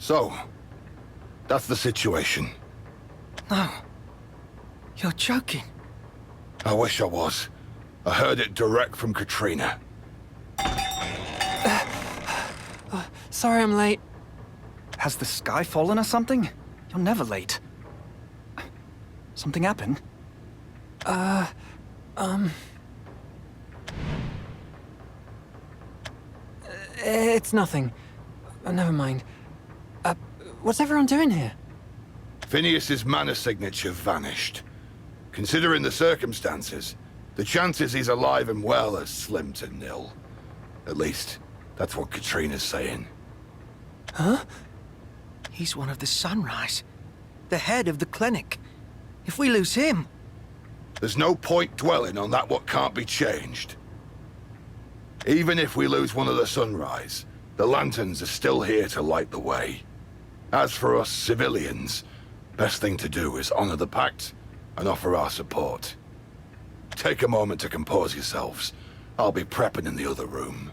So, that's the situation. No. You're joking. I wish I was. I heard it direct from Katrina. Sorry I'm late. Has the sky fallen or something? You're never late. Something happened? It's nothing. Never mind. What's everyone doing here? Phineas's mana signature vanished. Considering the circumstances, the chances he's alive and well are slim to nil. At least, that's what Katrina's saying. Huh? He's one of the Sunrise. The head of the clinic. If we lose him... There's no point dwelling on that what can't be changed. Even if we lose one of the Sunrise, the Lanterns are still here to light the way. As for us civilians, best thing to do is honor the Pact and offer our support. Take a moment to compose yourselves. I'll be prepping in the other room.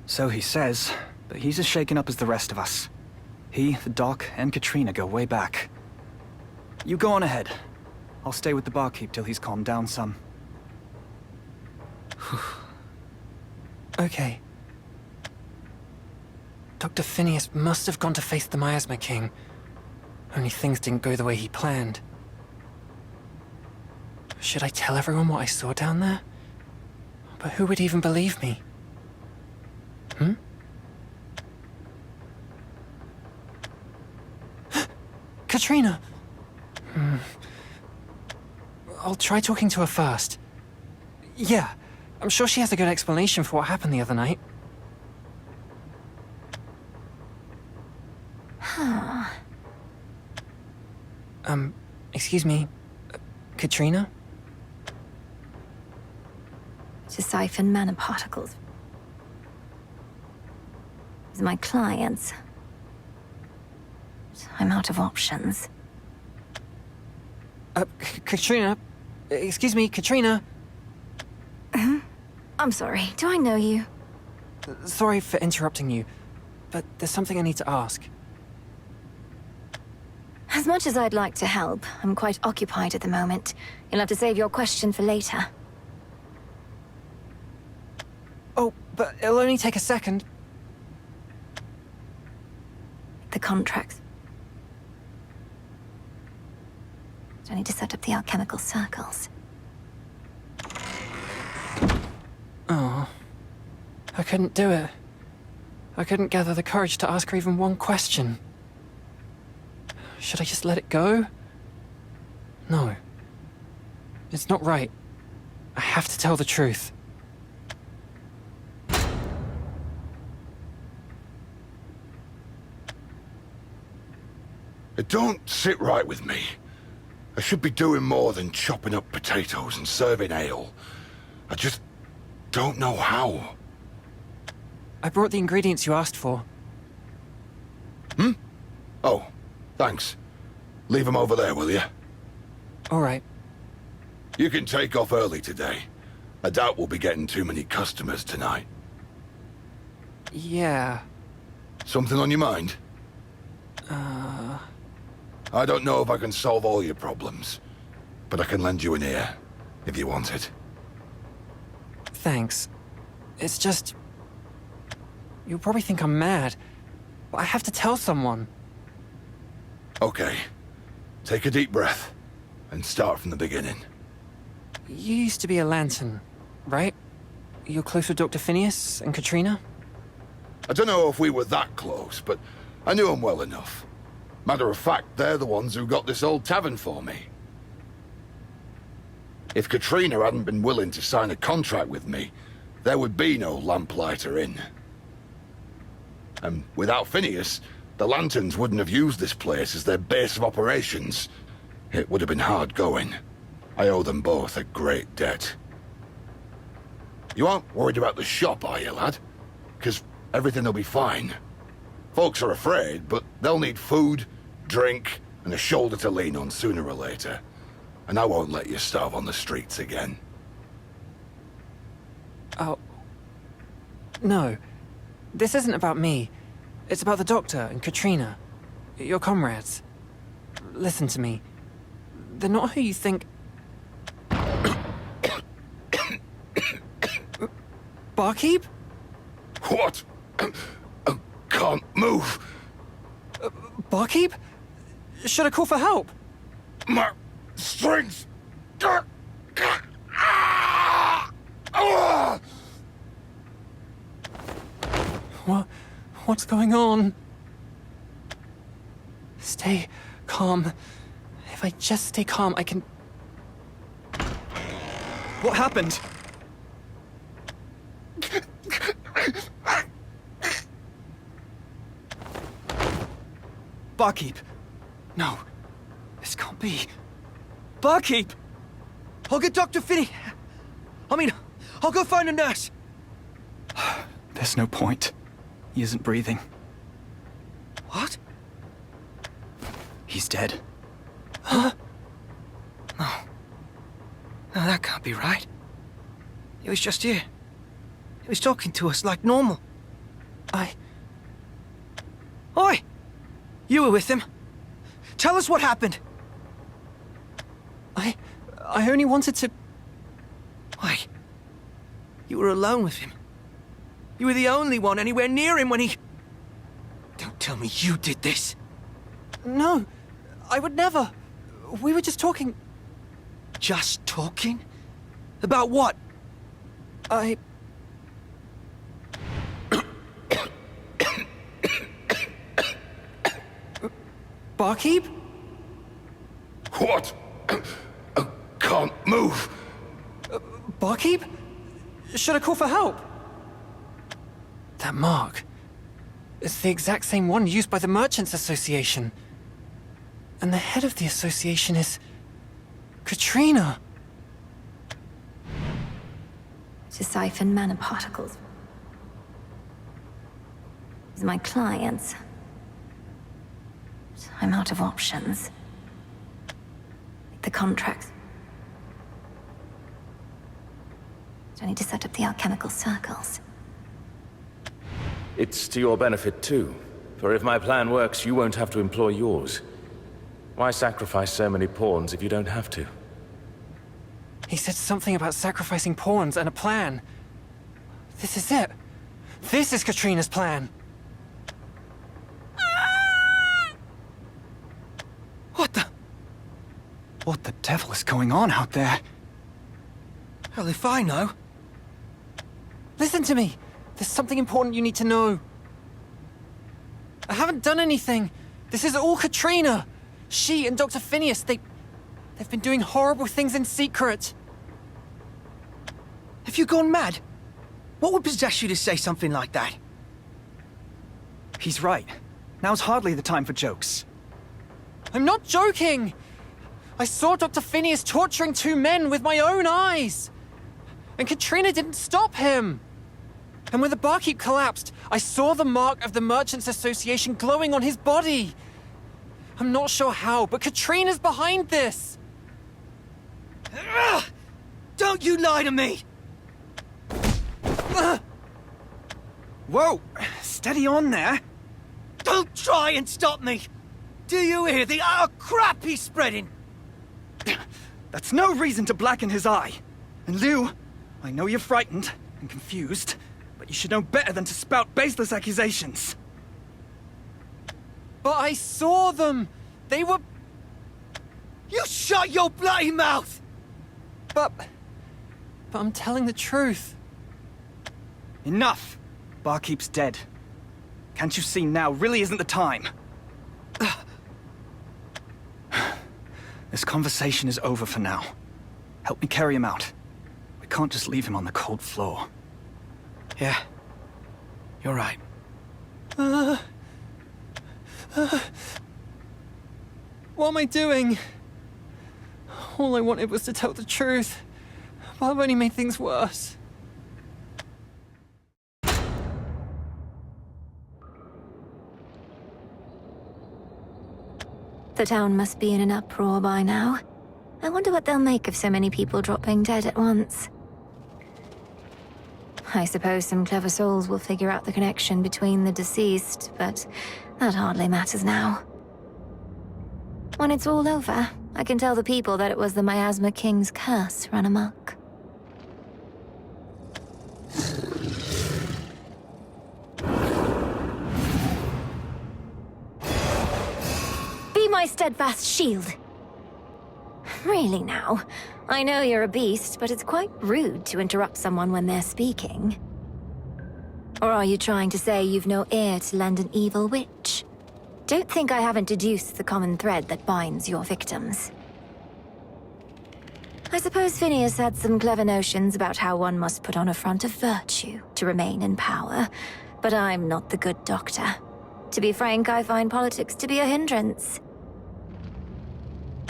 So he says, but he's as shaken up as the rest of us. He, the Doc, and Katrina go way back. You go on ahead. I'll stay with the barkeep till he's calmed down some. Okay. Dr. Phineas must have gone to face the Miasma King. Only things didn't go the way he planned. Should I tell everyone what I saw down there? But who would even believe me? Katrina! I'll try talking to her first. Yeah, I'm sure she has a good explanation for what happened the other night. Excuse me, Katrina? To siphon mana particles. As my clients. I'm out of options. Katrina? Excuse me, Katrina? I'm sorry, do I know you? Sorry for interrupting you, but there's something I need to ask. As much as I'd like to help, I'm quite occupied at the moment. You'll have to save your question for later. Oh, but it'll only take a second. The contracts. I need to set up the alchemical circles. Oh, I couldn't do it. I couldn't gather the courage to ask her even one question. Should I just let it go? No. It's not right. I have to tell the truth. It don't sit right with me. I should be doing more than chopping up potatoes and serving ale. I just don't know how. I brought the ingredients you asked for. Oh, thanks. Leave them over there, will you? All right. You can take off early today. I doubt we'll be getting too many customers tonight. Yeah. Something on your mind? I don't know if I can solve all your problems, but I can lend you an ear, if you want it. Thanks. It's just... You'll probably think I'm mad, but I have to tell someone. Okay. Take a deep breath, and start from the beginning. You used to be a Lantern, right? You're close with Dr. Phineas and Katrina? I don't know if we were that close, but I knew them well enough. Matter of fact, they're the ones who got this old tavern for me. If Katrina hadn't been willing to sign a contract with me, there would be no Lamplighter Inn. And without Phineas, the Lanterns wouldn't have used this place as their base of operations. It would have been hard going. I owe them both a great debt. You aren't worried about the shop, are you, lad? 'Cause everything will be fine. Folks are afraid, but they'll need food, drink, and a shoulder to lean on sooner or later. And I won't let you starve on the streets again. Oh... No. this isn't about me. It's about the Doctor and Katrina. Your comrades. Listen to me. They're not who you think... Barkeep? What? Can't move. Barkeep? Should I call for help? My strings. What's going on? Stay calm. If I just stay calm, I can... What happened? Barkeep! No. This can't be. Barkeep! I'll get Dr. Finney. I'll go find a nurse. There's no point. He isn't breathing. What? He's dead. No, that can't be right. He was just here. He was talking to us like normal. Oi! You were with him. Tell us what happened. I only wanted to... Why? You were alone with him. You were the only one anywhere near him when he... Don't tell me you did this. No, I would never. We were just talking... Just talking? About what? Barkeep? What? Can't move. Barkeep? Should I call for help? That mark. It's the exact same one used by the Merchants Association. And the head of the association is... Katrina. To siphon mana particles. My clients. I'm out of options. The contracts. I need to set up the alchemical circles. It's to your benefit too, for if my plan works, you won't have to employ yours. Why sacrifice so many pawns if you don't have to? He said something about sacrificing pawns and a plan. This is it. This is Katrina's plan. What the devil is going on out there? Hell if I know. Listen to me. There's something important you need to know. I haven't done anything. This is all Katrina. She and Dr. Phineas, they've been doing horrible things in secret. Have you gone mad? What would possess you to say something like that? He's right. Now's hardly the time for jokes. I'm not joking. I saw Dr. Phineas torturing two men with my own eyes. And Katrina didn't stop him. And when the barkeep collapsed, I saw the mark of the Merchants Association glowing on his body. I'm not sure how, but Katrina's behind this. Don't you lie to me! Whoa! Steady on there! Don't try and stop me! Do you hear the utter crap he's spreading? That's no reason to blacken his eye. And Lou, I know you're frightened and confused, but you should know better than to spout baseless accusations. But I saw them. They were... You shut your bloody mouth! But I'm telling the truth. Enough! Barkeep's dead. Can't you see now really isn't the time? This conversation is over for now. Help me carry him out. We can't just leave him on the cold floor. Yeah. You're right. What am I doing? All I wanted was to tell the truth. But I've only made things worse. The town must be in an uproar by now. I wonder what they'll make of so many people dropping dead at once. I suppose some clever souls will figure out the connection between the deceased, but that hardly matters now. When it's all over, I can tell the people that it was the Miasma King's curse run amok. Be my steadfast shield. Really now, I know you're a beast, but it's quite rude to interrupt someone when they're speaking. Or are you trying to say you've no ear to lend an evil witch? Don't think I haven't deduced the common thread that binds your victims. I suppose Phineas had some clever notions about how one must put on a front of virtue to remain in power, but I'm not the good doctor. To be frank, I find politics to be a hindrance.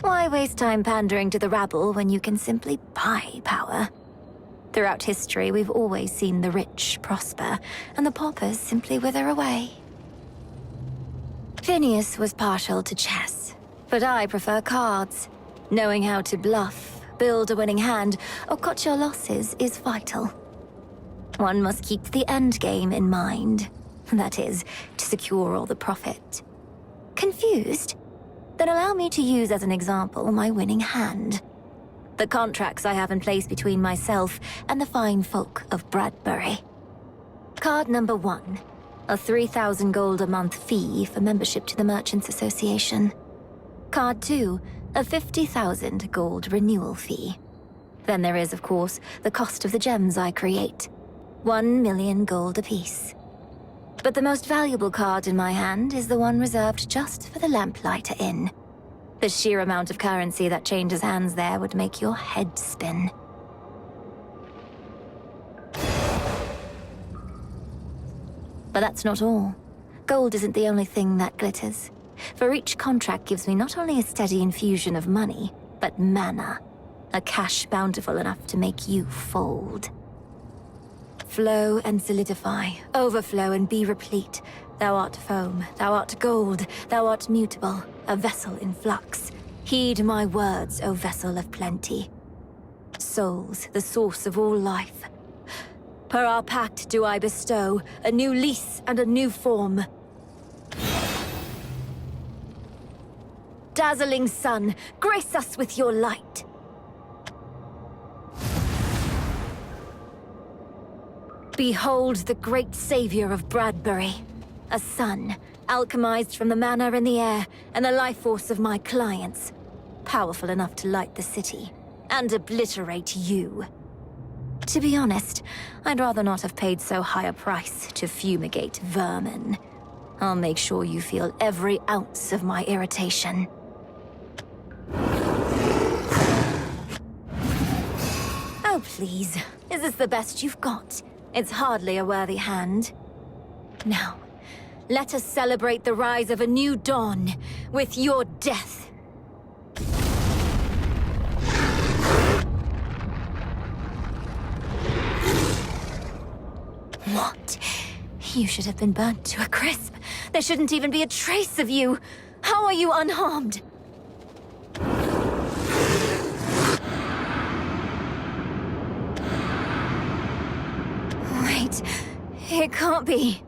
Why waste time pandering to the rabble when you can simply buy power? Throughout history, we've always seen the rich prosper, and the paupers simply wither away. Phineas was partial to chess, but I prefer cards. Knowing how to bluff, build a winning hand, or cut your losses is vital. One must keep the end game in mind. That is, to secure all the profit. Confused? Then allow me to use as an example my winning hand. The contracts I have in place between myself and the fine folk of Bradbury. Card number 1. A 3,000 gold a month fee for membership to the Merchants Association. Card 2. A 50,000 gold renewal fee. Then there is, of course, the cost of the gems I create. 1 million gold apiece. But the most valuable card in my hand is the one reserved just for the Lamplighter Inn. The sheer amount of currency that changes hands there would make your head spin. But that's not all. Gold isn't the only thing that glitters. For each contract gives me not only a steady infusion of money, but mana. A cash bountiful enough to make you fold. Flow and solidify, overflow and be replete. Thou art foam, thou art gold, thou art mutable, a vessel in flux. Heed my words, O vessel of plenty. Souls, the source of all life. Per our pact do I bestow a new lease and a new form. Dazzling sun, grace us with your light. Behold the great savior of Bradbury. A sun, alchemized from the mana in the air and the life force of my clients. Powerful enough to light the city and obliterate you. To be honest, I'd rather not have paid so high a price to fumigate vermin. I'll make sure you feel every ounce of my irritation. Oh, please. Is this the best you've got? It's hardly a worthy hand. Now, let us celebrate the rise of a new dawn with your death. What? You should have been burnt to a crisp. There shouldn't even be a trace of you. How are you unharmed? Wait, it can't be.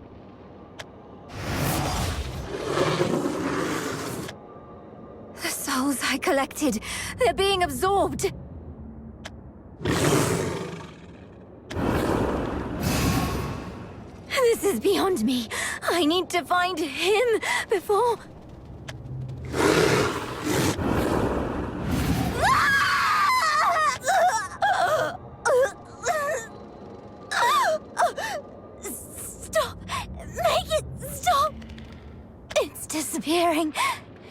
The souls I collected, they're being absorbed. This is beyond me. I need to find him before... Stop! Make it stop! It's disappearing,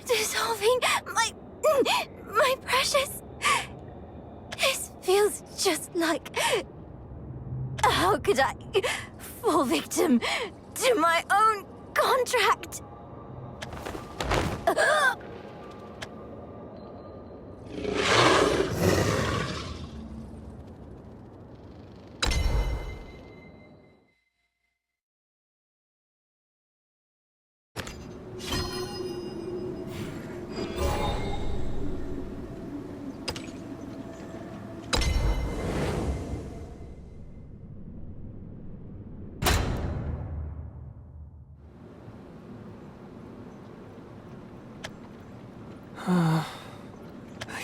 dissolving, my precious... This feels just like... How could I fall victim to my own contract? I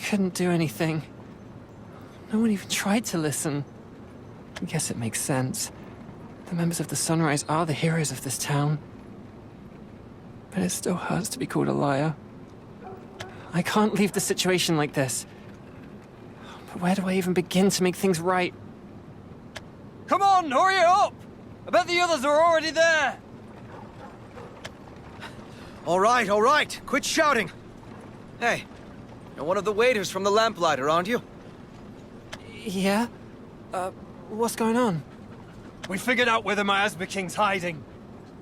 couldn't do anything. No one even tried to listen. I guess it makes sense. The members of the Sunrise are the heroes of this town. But it still hurts to be called a liar. I can't leave the situation like this. But where do I even begin to make things right? Come on, hurry it up! I bet the others are already there! All right, quit shouting. Hey, you're one of the waiters from the Lamplighter, aren't you? Yeah? What's going on? We figured out where the Miasma King's hiding.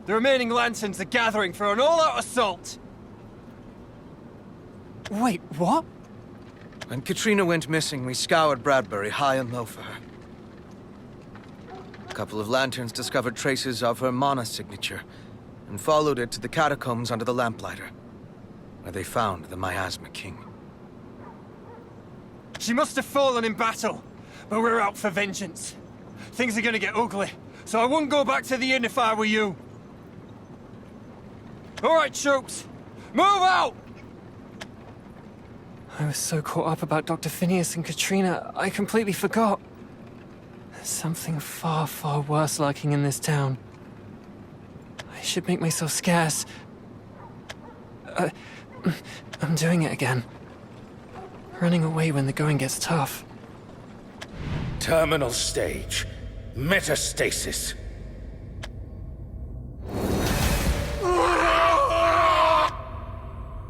The remaining lanterns are gathering for an all-out assault. Wait, what? When Katrina went missing, we scoured Bradbury high and low for her. A couple of lanterns discovered traces of her mana signature and followed it to the catacombs under the Lamplighter, where they found the Miasma King. She must have fallen in battle, but we're out for vengeance. Things are gonna get ugly, so I wouldn't go back to the inn if I were you. All right, troops, move out! I was so caught up about Dr. Phineas and Katrina, I completely forgot. There's something far, far worse lurking in this town. I should make myself scarce. I'm doing it again. Running away when the going gets tough. Terminal stage. Metastasis.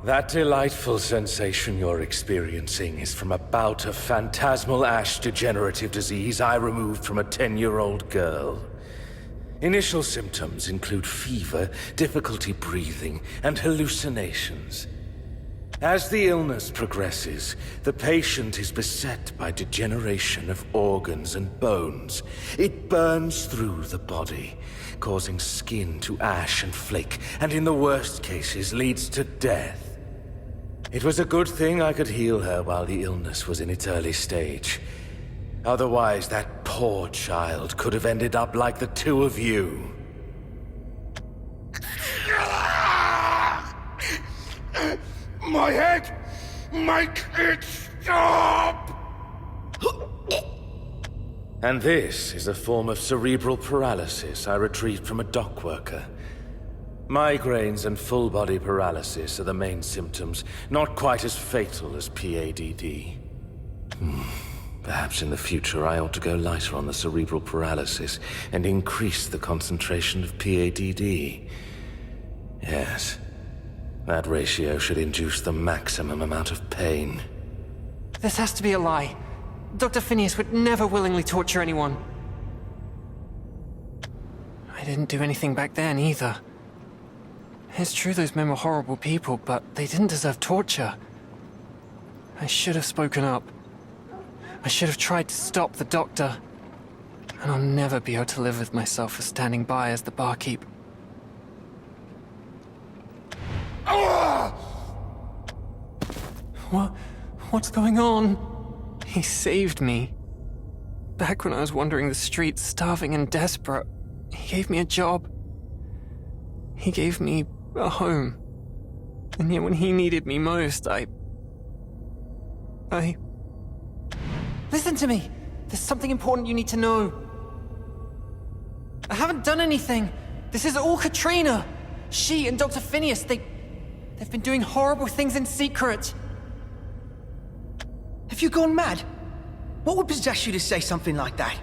That delightful sensation you're experiencing is from a bout of phantasmal ash degenerative disease I removed from a 10-year-old girl. Initial symptoms include fever, difficulty breathing, and hallucinations. As the illness progresses, the patient is beset by degeneration of organs and bones. It burns through the body, causing skin to ash and flake, and in the worst cases leads to death. It was a good thing I could heal her while the illness was in its early stage. Otherwise, that poor child could have ended up like the two of you. My head! Make it stop! And this is a form of cerebral paralysis I retrieved from a dock worker. Migraines and full-body paralysis are the main symptoms, not quite as fatal as PADD. Perhaps in the future I ought to go lighter on the cerebral paralysis and increase the concentration of PADD. Yes, that ratio should induce the maximum amount of pain. This has to be a lie. Dr. Phineas would never willingly torture anyone. I didn't do anything back then either. It's true those men were horrible people, but they didn't deserve torture. I should have spoken up. I should have tried to stop the doctor. And I'll never be able to live with myself for standing by as the barkeep. What's going on? He saved me. Back when I was wandering the streets, starving and desperate, he gave me a job. He gave me a home. And yet when he needed me most, I... Listen to me! There's something important you need to know. I haven't done anything. This is all Katrina. She and Dr. Phineas, they've been doing horrible things in secret. Have you gone mad? What would possess you to say something like that?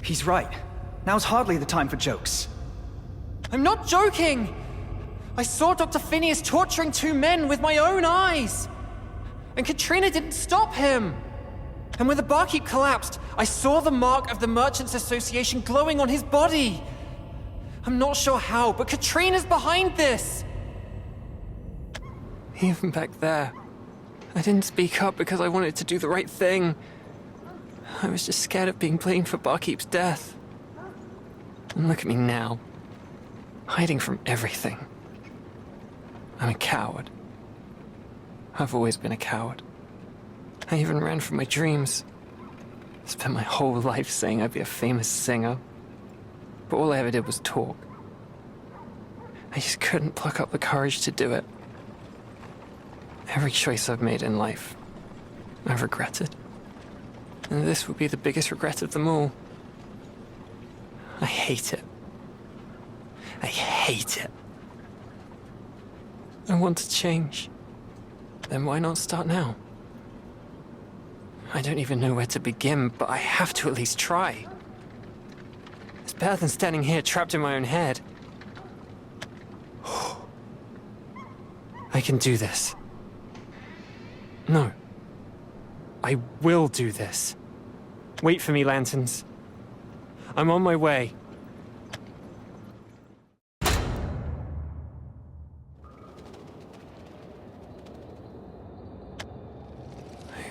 He's right. Now's hardly the time for jokes. I'm not joking! I saw Dr. Phineas torturing two men with my own eyes! And Katrina didn't stop him! And when the barkeep collapsed, I saw the mark of the Merchants Association glowing on his body! I'm not sure how, but Katrina's behind this! Even back there, I didn't speak up because I wanted to do the right thing. I was just scared of being blamed for Barkeep's death. And look at me now. Hiding from everything. I'm a coward. I've always been a coward. I even ran from my dreams. Spent my whole life saying I'd be a famous singer. But all I ever did was talk. I just couldn't pluck up the courage to do it. Every choice I've made in life, I've regretted. And this will be the biggest regret of them all. I hate it. I hate it. I want to change. Then why not start now? I don't even know where to begin, but I have to at least try. It's better than standing here trapped in my own head. I can do this. No. I will do this. Wait for me, Lanterns. I'm on my way.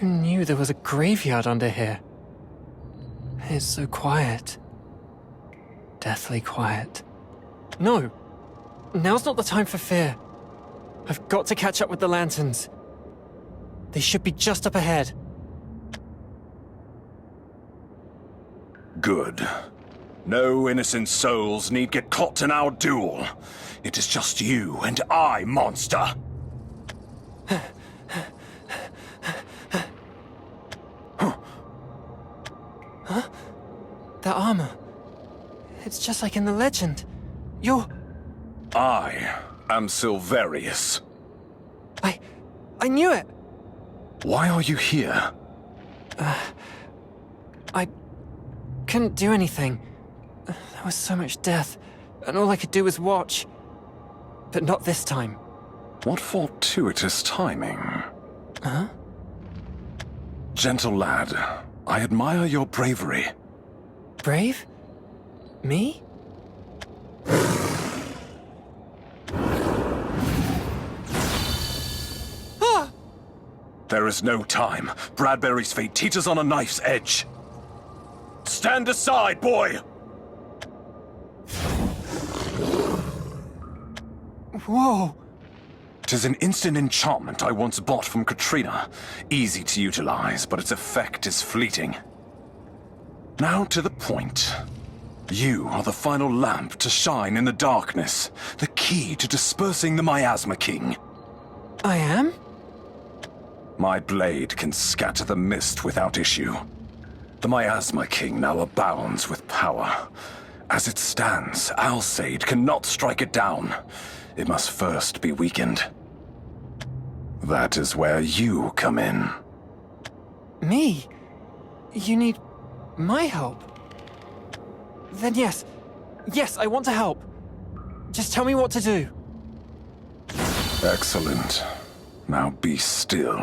Who knew there was a graveyard under here? It's so quiet. Deathly quiet. No! Now's not the time for fear. I've got to catch up with the Lanterns. They should be just up ahead. Good. No innocent souls need get caught in our duel. It is just you and I, monster. Huh? That armor. It's just like in the legend. You're... I am Silverius. I knew it! Why are you here? I couldn't do anything. There was so much death, and all I could do was watch. But not this time. What fortuitous timing. Huh? Gentle lad, I admire your bravery. Brave? Me? There is no time. Bradbury's fate teeters on a knife's edge. Stand aside, boy! Whoa! 'Tis an instant enchantment I once bought from Katrina. Easy to utilize, but its effect is fleeting. Now to the point. You are the final lamp to shine in the darkness. The key to dispersing the Miasma King. I am? My blade can scatter the mist without issue. The Miasma King now abounds with power. As it stands, Alsaid cannot strike it down. It must first be weakened. That is where you come in. Me? You need my help? Then yes. Yes, I want to help. Just tell me what to do. Excellent. Now be still.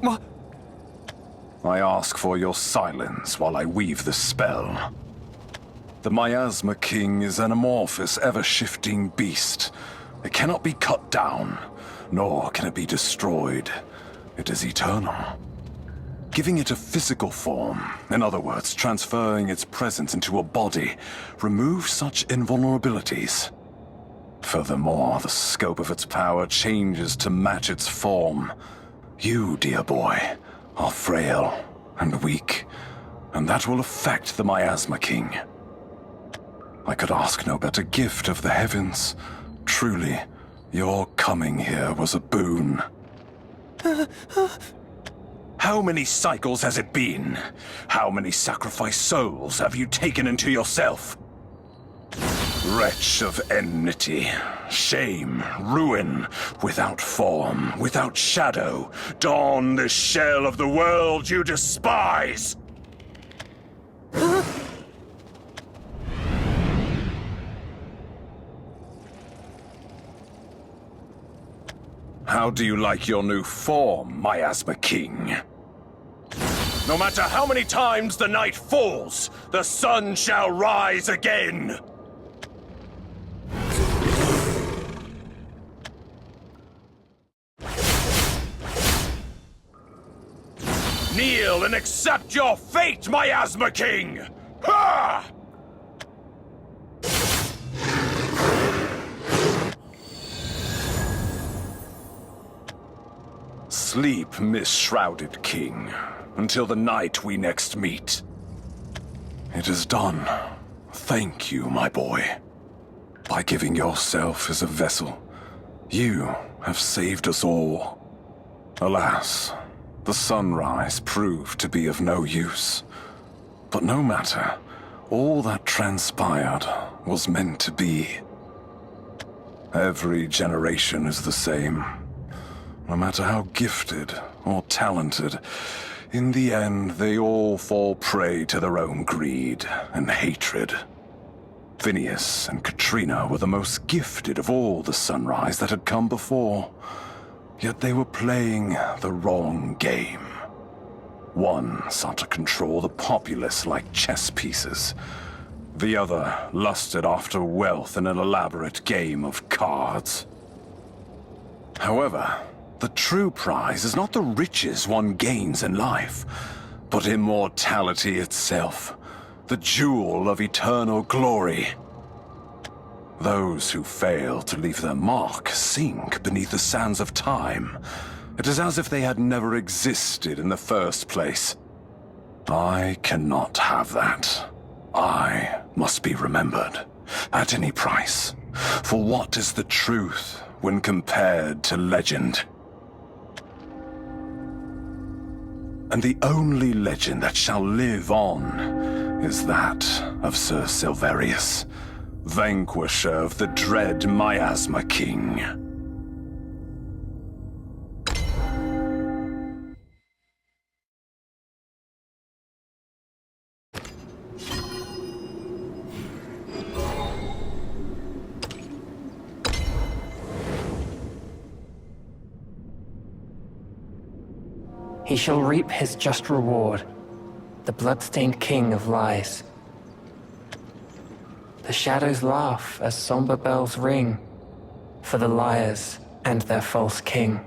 What? I ask for your silence while I weave the spell. The Miasma King is an amorphous, ever-shifting beast. It cannot be cut down, nor can it be destroyed. It is eternal. Giving it a physical form, in other words, transferring its presence into a body, removes such invulnerabilities. Furthermore, the scope of its power changes to match its form. You, dear boy, are frail and weak, and that will affect the Miasma King. I could ask no better gift of the heavens. Truly, your coming here was a boon. How many cycles has it been? How many sacrificed souls have you taken into yourself? Wretch of enmity, shame, ruin, without form, without shadow, don the shell of the world you despise! How do you like your new form, Miasma King? No matter how many times the night falls, the sun shall rise again! Kneel and accept your fate, Miasma King! Ha! Sleep, mist-shrouded king, until the night we next meet. It is done. Thank you, my boy. By giving yourself as a vessel, You have saved us all. Alas, the sunrise proved to be of no use. But no matter, all that transpired was meant to be. Every generation is the same. No matter how gifted or talented, in the end they all fall prey to their own greed and hatred. Phineas and Katrina were the most gifted of all the Sunrise that had come before. Yet they were playing the wrong game. One sought to control the populace like chess pieces. The other lusted after wealth in an elaborate game of cards. However, the true prize is not the riches one gains in life, but immortality itself, the jewel of eternal glory. Those who fail to leave their mark sink beneath the sands of time. It is as if they had never existed in the first place. I cannot have that. I must be remembered, at any price. For what is the truth when compared to legend? And the only legend that shall live on is that of Sir Silverius, vanquisher of the dread Miasma King. He shall reap his just reward, the blood-stained king of lies. The shadows laugh as somber bells ring for the liars and their false king.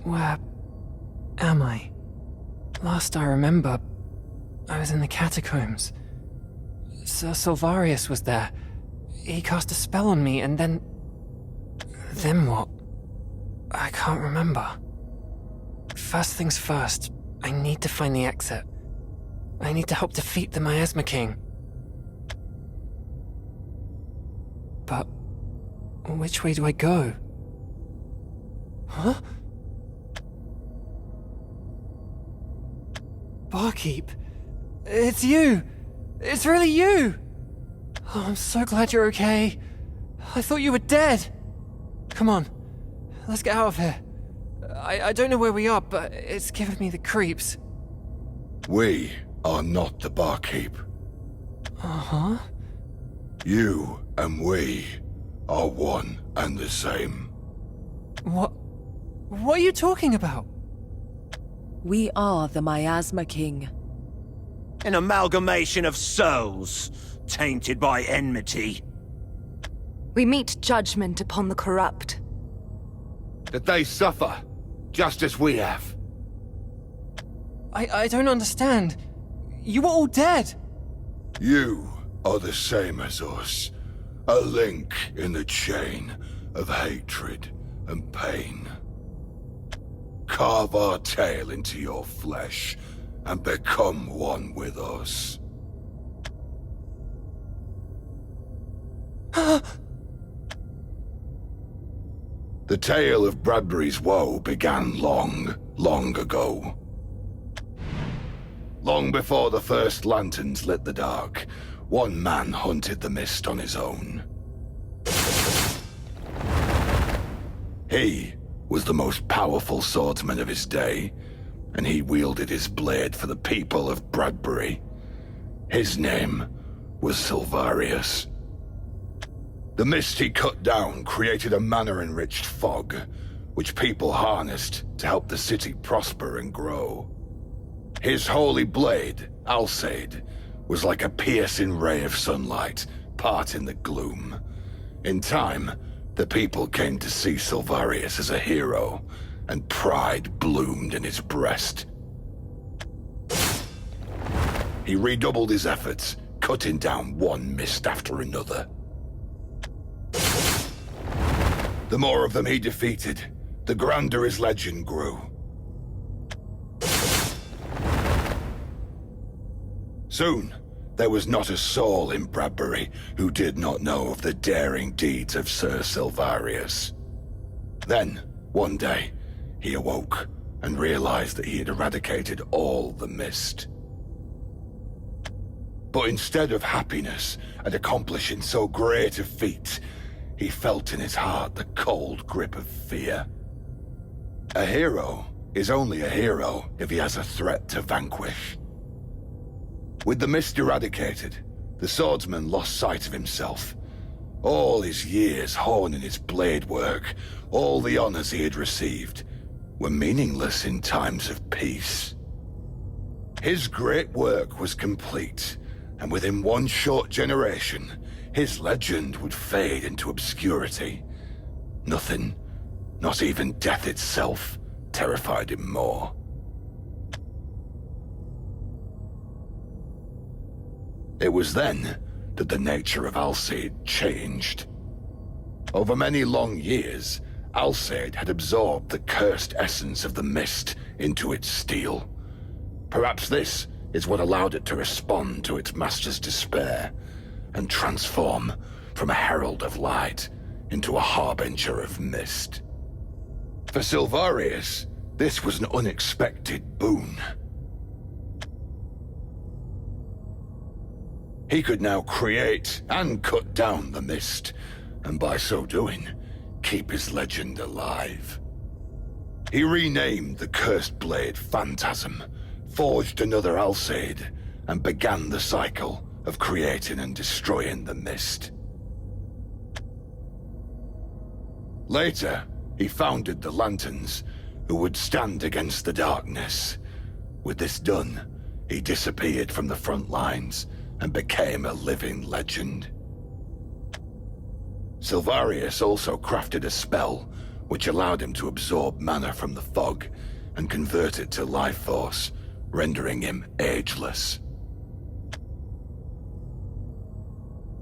Where am I? Last I remember, I was in the catacombs. Sir Silvarius was there. He cast a spell on me, and then... Then what? I can't remember. First things first, I need to find the exit. I need to help defeat the Miasma King. But... which way do I go? Huh? Barkeep, it's you! It's really you! Oh, I'm so glad you're okay. I thought you were dead. Come on, let's get out of here. I don't know where we are, but it's giving me the creeps. We are not the barkeep. Uh-huh. You and we are one and the same. What are you talking about? We are the Miasma King. An amalgamation of souls, tainted by enmity. We meet judgment upon the corrupt. That they suffer, just as we have. I don't understand. You were all dead. You are the same as us. A link in the chain of hatred and pain. Carve our tale into your flesh and become one with us. The tale of Bradbury's woe began long, long ago. Long before the first lanterns lit the dark, one man hunted the mist on his own. He was the most powerful swordsman of his day, and he wielded his blade for the people of Bradbury. His name was Silvarius. The mist he cut down created a mana-enriched fog, which people harnessed to help the city prosper and grow. His holy blade, Alsaid, was like a piercing ray of sunlight, parting the gloom. In time, the people came to see Silvarius as a hero, and pride bloomed in his breast. He redoubled his efforts, cutting down one mist after another. The more of them he defeated, the grander his legend grew. Soon, there was not a soul in Bradbury who did not know of the daring deeds of Sir Silvarius. Then, one day, he awoke and realized that he had eradicated all the mist. But instead of happiness at accomplishing so great a feat, he felt in his heart the cold grip of fear. A hero is only a hero if he has a threat to vanquish. With the mist eradicated, the swordsman lost sight of himself. All his years honing his blade work, all the honors he had received, were meaningless in times of peace. His great work was complete, and within one short generation, his legend would fade into obscurity. Nothing, not even death itself, terrified him more. It was then that the nature of Alcide changed. Over many long years, Alcide had absorbed the cursed essence of the mist into its steel. Perhaps this is what allowed it to respond to its master's despair and transform from a herald of light into a harbinger of mist. For Silvarius, this was an unexpected boon. He could now create and cut down the mist, and by so doing, keep his legend alive. He renamed the cursed blade Phantasm, forged another Alcide, and began the cycle of creating and destroying the mist. Later, he founded the Lanterns, who would stand against the darkness. With this done, he disappeared from the front lines and became a living legend. Silvarius also crafted a spell which allowed him to absorb mana from the fog and convert it to life force, rendering him ageless.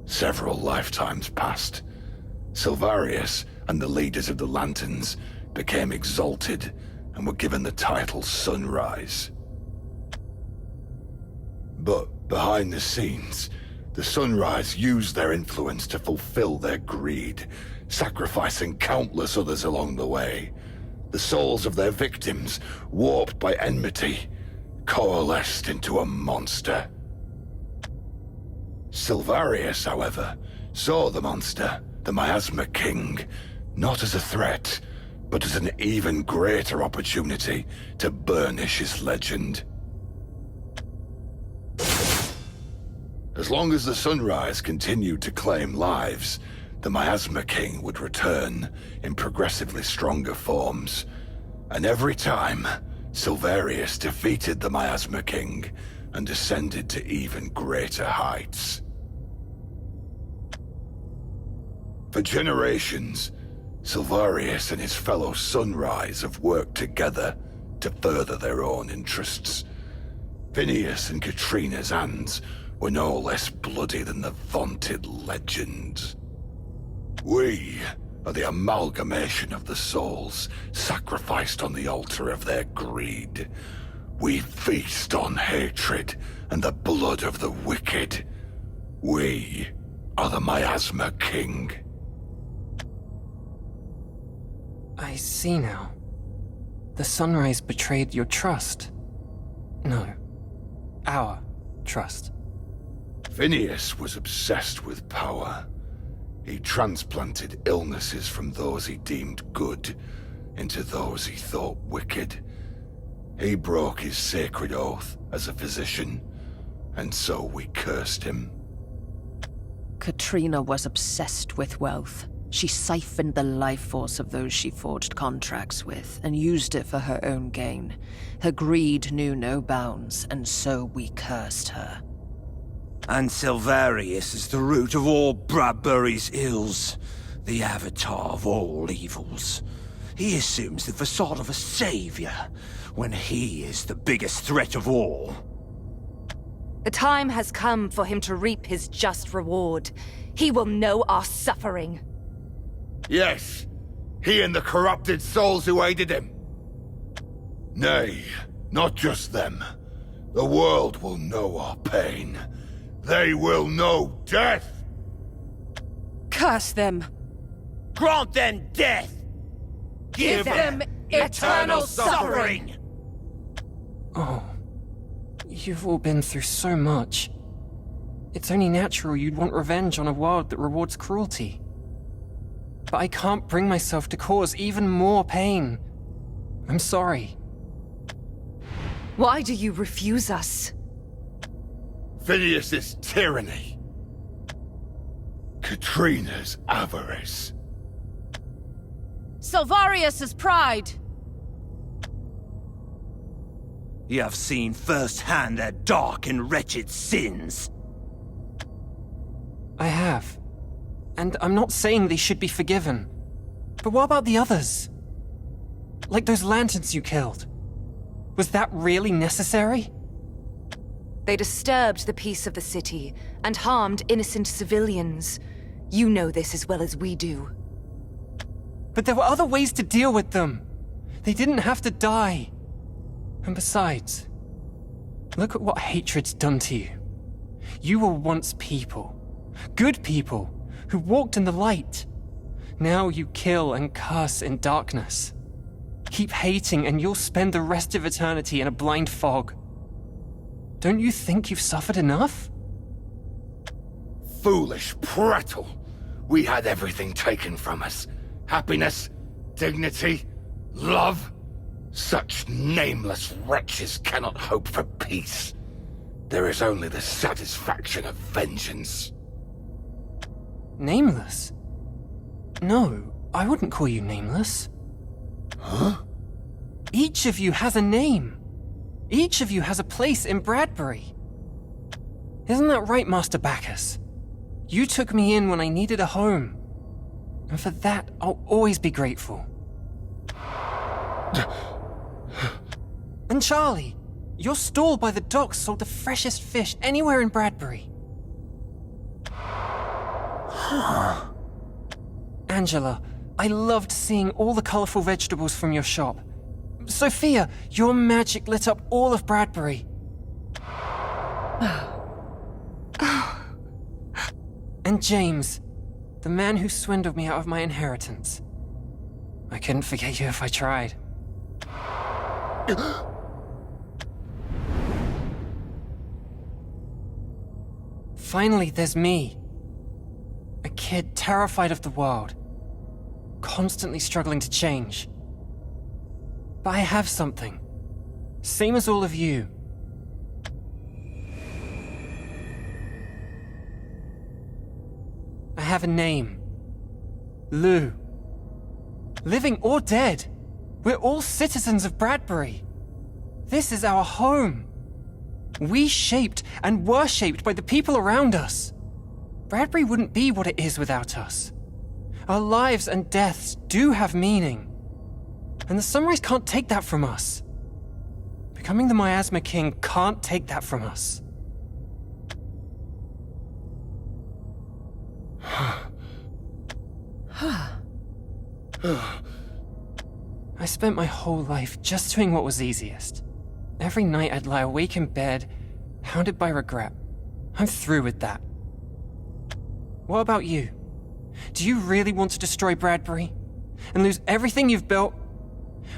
Several lifetimes passed. Silvarius and the leaders of the Lanterns became exalted and were given the title Sunrise. But behind the scenes, the Sunrise used their influence to fulfill their greed, sacrificing countless others along the way. The souls of their victims, warped by enmity, coalesced into a monster. Silvarius, however, saw the monster, the Miasma King, not as a threat, but as an even greater opportunity to burnish his legend. As long as the Sunrise continued to claim lives, the Miasma King would return in progressively stronger forms. And every time, Silvarius defeated the Miasma King and ascended to even greater heights. For generations, Silvarius and his fellow Sunrise have worked together to further their own interests. Phineas and Katrina's hands were no less bloody than the vaunted legends. We are the amalgamation of the souls sacrificed on the altar of their greed. We feast on hatred and the blood of the wicked. We are the Miasma King. I see now. The Sunrise betrayed your trust. No, our trust. Phineas was obsessed with power. He transplanted illnesses from those he deemed good into those he thought wicked. He broke his sacred oath as a physician, and so we cursed him. Katrina was obsessed with wealth. She siphoned the life force of those she forged contracts with and used it for her own gain. Her greed knew no bounds, and so we cursed her. And Silvarius is the root of all Bradbury's ills, the avatar of all evils. He assumes the facade of a savior, when he is the biggest threat of all. The time has come for him to reap his just reward. He will know our suffering. Yes, he and the corrupted souls who aided him. Nay, not just them. The world will know our pain. They will know death! Curse them! Grant them death! Give them eternal suffering! Oh, you've all been through so much. It's only natural you'd want revenge on a world that rewards cruelty. But I can't bring myself to cause even more pain. I'm sorry. Why do you refuse us? Phineas's tyranny. Katrina's avarice. Silvarius's pride! You have seen firsthand their dark and wretched sins. I have. And I'm not saying they should be forgiven. But what about the others? Like those lanterns you killed. Was that really necessary? They disturbed the peace of the city and harmed innocent civilians. You know this as well as we do. But there were other ways to deal with them. They didn't have to die. And besides, look at what hatred's done to you. You were once people. Good people who walked in the light. Now you kill and curse in darkness. Keep hating and you'll spend the rest of eternity in a blind fog. Don't you think you've suffered enough? Foolish prattle! We had everything taken from us. Happiness, dignity, love. Such nameless wretches cannot hope for peace. There is only the satisfaction of vengeance. Nameless? No, I wouldn't call you nameless. Huh? Each of you has a name. Each of you has a place in Bradbury. Isn't that right, Master Bacchus? You took me in when I needed a home. And for that, I'll always be grateful. And Charlie, your stall by the docks sold the freshest fish anywhere in Bradbury. Angela, I loved seeing all the colorful vegetables from your shop. Sophia, your magic lit up all of Bradbury. And James, the man who swindled me out of my inheritance. I couldn't forget you if I tried. Finally, there's me. A kid terrified of the world, constantly struggling to change. But I have something, same as all of you. I have a name. Lou. Living or dead, we're all citizens of Bradbury. This is our home. We shaped and were shaped by the people around us. Bradbury wouldn't be what it is without us. Our lives and deaths do have meaning. And the Sunrise can't take that from us. Becoming the Miasma King can't take that from us. I spent my whole life just doing what was easiest. Every night I'd lie awake in bed, hounded by regret. I'm through with that. What about you? Do you really want to destroy Bradbury? And lose everything you've built?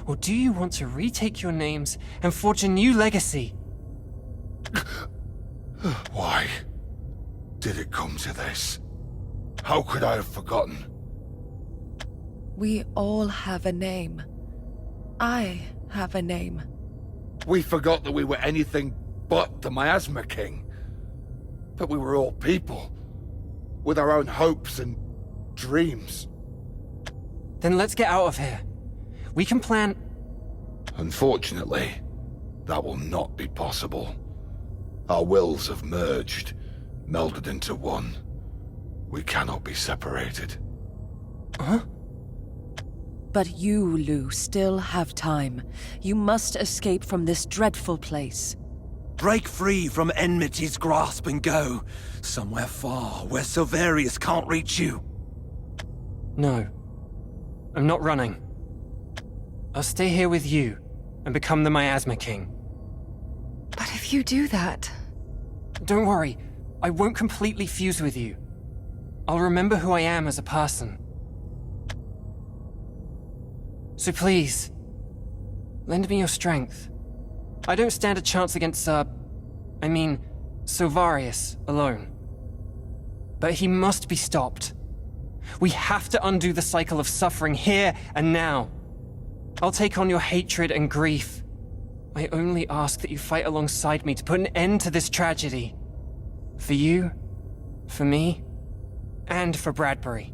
Or do you want to retake your names and forge a new legacy? Why did it come to this? How could I have forgotten? We all have a name. I have a name. We forgot that we were anything but the Miasma King. But we were all people, with our own hopes and dreams. Then let's get out of here. We can plan... Unfortunately, that will not be possible. Our wills have merged, melded into one. We cannot be separated. Huh? But you, Lou, still have time. You must escape from this dreadful place. Break free from enmity's grasp and go somewhere far where Silvarius can't reach you. No. I'm not running. I'll stay here with you and become the Miasma King. But if you do that? Don't worry, I won't completely fuse with you. I'll remember who I am as a person. So please, lend me your strength. I don't stand a chance against, Silvarius alone. But he must be stopped. We have to undo the cycle of suffering here and now. I'll take on your hatred and grief. I only ask that you fight alongside me to put an end to this tragedy. For you, for me, and for Bradbury.